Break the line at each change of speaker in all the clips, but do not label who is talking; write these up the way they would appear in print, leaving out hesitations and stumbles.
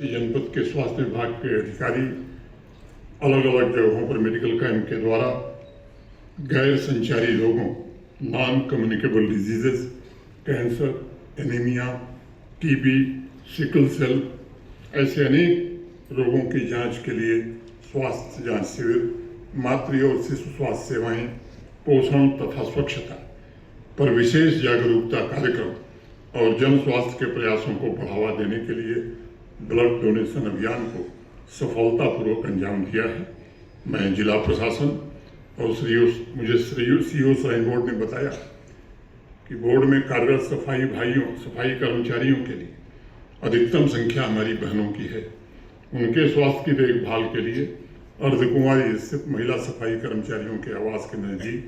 जनपद के स्वास्थ्य विभाग के अधिकारी अलग अलग जगहों पर मेडिकल कैंप के द्वारा गैर संचारी रोगों, non communicable diseases, cancer, anaemia, TB, sickle cell ऐसे अनेक रोगों की जांच के लिए स्वास्थ्य जांच शिविर, मातृ और शिशु स्वास्थ्य सेवाएं, पोषण तथा स्वच्छता पर विशेष जागरूकता कार्यक्रम और जन स्वास्थ्य के प्रयासों को बढ़ावा देने के लिए ब्लड डोनेशन अभियान को सफलतापूर्वक अंजाम दिया है। मैं जिला प्रशासन और मुझे सीओ श्राइन बोर्ड ने बताया कि बोर्ड में कार्यरत सफाई कर्मचारियों के लिए अधिकतम संख्या हमारी बहनों की है। उनके स्वास्थ्य की देखभाल के लिए अर्धकुंवारी स्थित महिला सफाई कर्मचारियों के आवास के नजदीक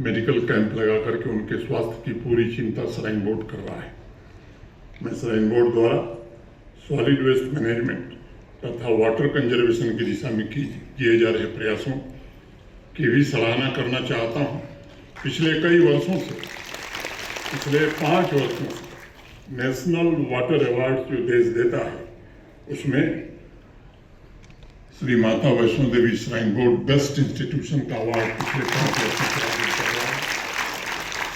मेडिकल कैंप लगा करके उनके स्वास्थ्य की पूरी चिंता श्राइन बोर्ड कर रहा है। मैं श्राइन बोर्ड द्वारा सॉलिड वेस्ट मैनेजमेंट तथा वाटर कंजर्वेशन की दिशा में किए जा रहे प्रयासों की भी सराहना करना चाहता हूँ। पिछले 5 वर्षों से नेशनल वाटर अवार्ड जो देश देता है उसमें Shri Mata Vaishno Devi shrine board best institution का अवार्ड पिछले 5 वर्षों से कर रहा है।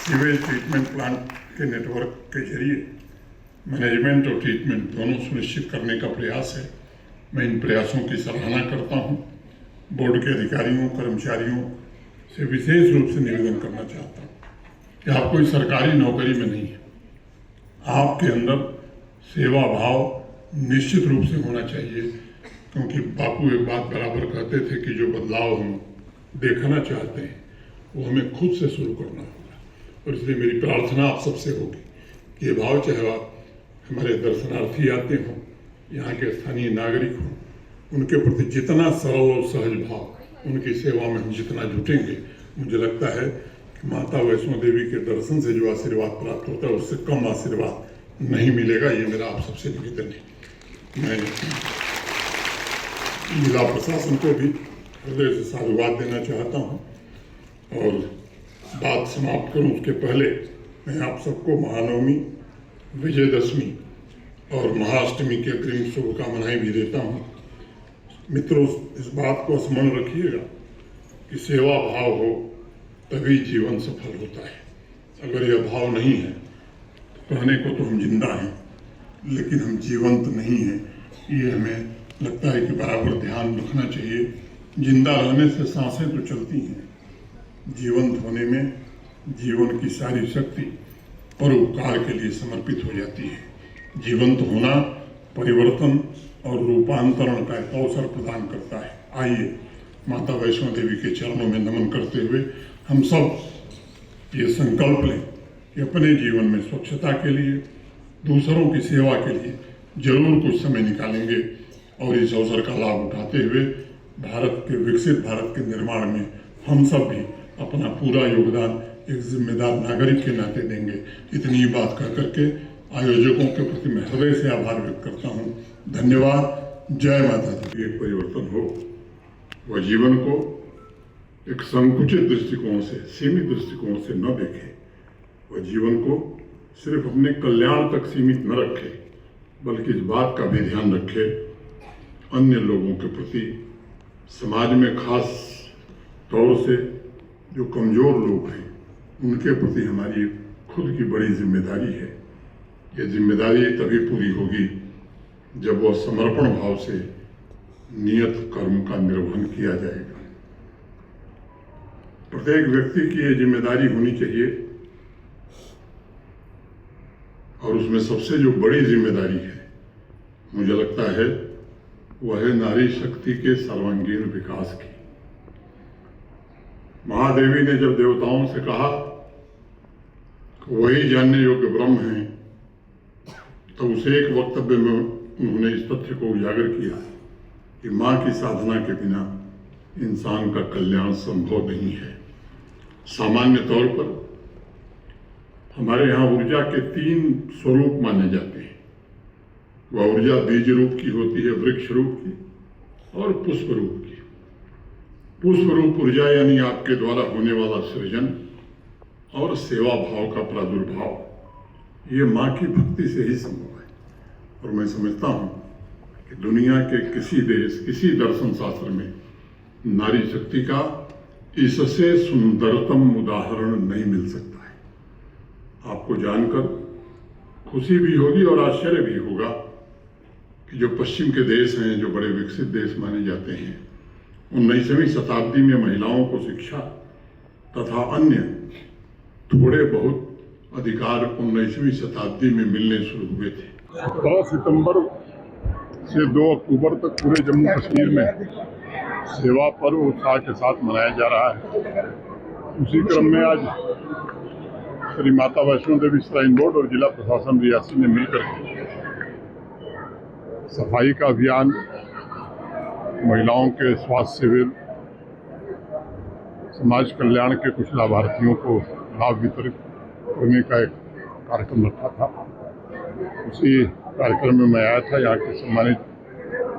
सीवेज ट्रीटमेंट प्लांट के नेटवर्क के जरिए मैनेजमेंट और ट्रीटमेंट दोनों सुनिश्चित करने का प्रयास है। मैं इन प्रयासों की सराहना करता हूं। बोर्ड के अधिकारियों कर्मचारियों से विशेष रूप से निवेदन करना चाहता हूं कि आप कोई सरकारी नौकरी में नहीं है, आपके अंदर सेवा भाव निश्चित रूप से होना चाहिए, क्योंकि बापू एक बात बराबर कहते थे कि जो बदलाव हम देखना चाहते हैं वो हमें खुद से शुरू करना होगा। और इसलिए मेरी प्रार्थना आप सबसे होगी कि ये भाव चाहे आप हमारे दर्शनार्थी आते हों, यहाँ के स्थानीय नागरिक हों, उनके प्रति जितना सरल और सहज भाव, उनकी सेवा में हम जितना जुटेंगे, मुझे लगता है कि माता वैष्णो देवी के दर्शन से जो आशीर्वाद प्राप्त होता है उससे कम आशीर्वाद नहीं मिलेगा। ये मेरा आप सबसे निवेदन है। मैं जिला प्रशासन को भी हृदय से साधुवाद देना चाहता हूँ। और बात समाप्त करूँ उसके पहले मैं आप सबको महानवमी, विजयदशमी और महाअष्टमी के अग्रिम शुभकामनाएं भी देता हूँ। मित्रों, इस बात को स्मरण रखिएगा कि सेवा भाव हो तभी जीवन सफल होता है। अगर यह भाव नहीं है तो कहने को तो हम जिंदा हैं लेकिन हम जीवंत नहीं हैं। ये हमें लगता है कि बराबर ध्यान रखना चाहिए। जिंदा रहने से सांसें तो चलती हैं, जीवंत होने में जीवन की सारी शक्ति परोपकार के लिए समर्पित हो जाती है। जीवंत होना परिवर्तन और रूपांतरण का एक अवसर प्रदान करता है। आइए माता वैष्णो देवी के चरणों में नमन करते हुए हम सब ये संकल्प लें कि अपने जीवन में स्वच्छता के लिए, दूसरों की सेवा के लिए जरूर कुछ समय निकालेंगे और इस अवसर का लाभ उठाते हुए विकसित भारत के निर्माण में हम सब भी अपना पूरा योगदान एक जिम्मेदार नागरिक के नाते देंगे। इतनी बात कह करके आयोजकों के प्रति मैं हृदय से आभार व्यक्त करता हूँ। धन्यवाद। जय माता दी। एक परिवर्तन हो, वह जीवन को एक संकुचित दृष्टिकोण से, सीमित दृष्टिकोण से न देखे। वह जीवन को सिर्फ अपने कल्याण तक सीमित न रखे, बल्कि इस बात का भी ध्यान रखे अन्य लोगों के प्रति, समाज में खास तौर से जो कमजोर लोग हैं उनके प्रति हमारी खुद की बड़ी जिम्मेदारी है। ये जिम्मेदारी तभी पूरी होगी जब वह समर्पण भाव से नियत कर्म का निर्वहन किया जाएगा। प्रत्येक व्यक्ति की ये जिम्मेदारी होनी चाहिए और उसमें सबसे जो बड़ी जिम्मेदारी है मुझे लगता है वह है नारी शक्ति के सर्वांगीण विकास की। महादेवी ने जब देवताओं से कहा वही जानने योग्य ब्रह्म है, तो उसे एक वक्तव्य में उन्होंने इस तथ्य को उजागर किया कि माँ की साधना के बिना इंसान का कल्याण संभव नहीं है। सामान्य तौर पर हमारे यहाँ ऊर्जा के 3 स्वरूप माने जाते हैं। वह ऊर्जा बीज रूप की होती है, वृक्ष रूप की और पुष्प रूप की। पुष्प रूप ऊर्जा यानी आपके द्वारा होने वाला सृजन और सेवा भाव का प्रादुर्भाव, ये माँ की भक्ति से ही संभव है। और मैं समझता हूँ कि दुनिया के किसी देश, किसी दर्शन शास्त्र में नारी शक्ति का इससे सुंदरतम उदाहरण नहीं मिल सकता है। आपको जानकर खुशी भी होगी और आश्चर्य भी होगा कि जो पश्चिम के देश हैं, जो बड़े विकसित देश माने जाते हैं, 19वीं शताब्दी में महिलाओं को शिक्षा तथा अन्य थोड़े बहुत अधिकार 19वीं शताब्दी में मिलने शुरू हुए थे। 10 सितंबर से 2 अक्टूबर तक पूरे जम्मू कश्मीर में सेवा पर्व उत्साह के साथ मनाया जा रहा है। उसी क्रम में आज श्री माता वैष्णो देवी श्राइन बोर्ड और जिला प्रशासन रियासी ने मिलकर सफाई का अभियान, महिलाओं के स्वास्थ्य शिविर, समाज कल्याण के कुछ लाभार्थियों को लाभ वितरित करने का एक कार्यक्रम रखा था। उसी कार्यक्रम में मैं आया था। यहाँ के सम्मानित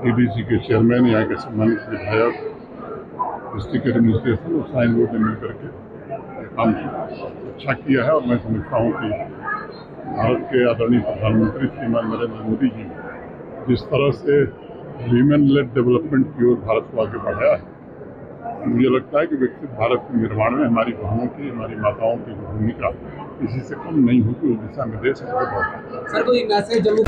डीडीसी के चेयरमैन, यहाँ के सम्मानित विधायक, डिस्ट्रिक्ट एडमिनिस्ट्रेशन और श्राइन बोर्ड ने मिलकर के काम अच्छा किया है। और मैं समझता हूँ कि भारत के आदरणीय प्रधानमंत्री श्रीमान नरेंद्र मोदी जी जिस तरह से वीमेन लेड डेवलपमेंट की ओर भारत को आगे बढ़ाया है, मुझे लगता है कि विकसित भारत के निर्माण में हमारी बहनों की, हमारी माताओं की भूमिका इसी से कम नहीं होगी। उस दिशा में देश आगे बढ़ रहा है।
सर, कोई मैसेज जम्मू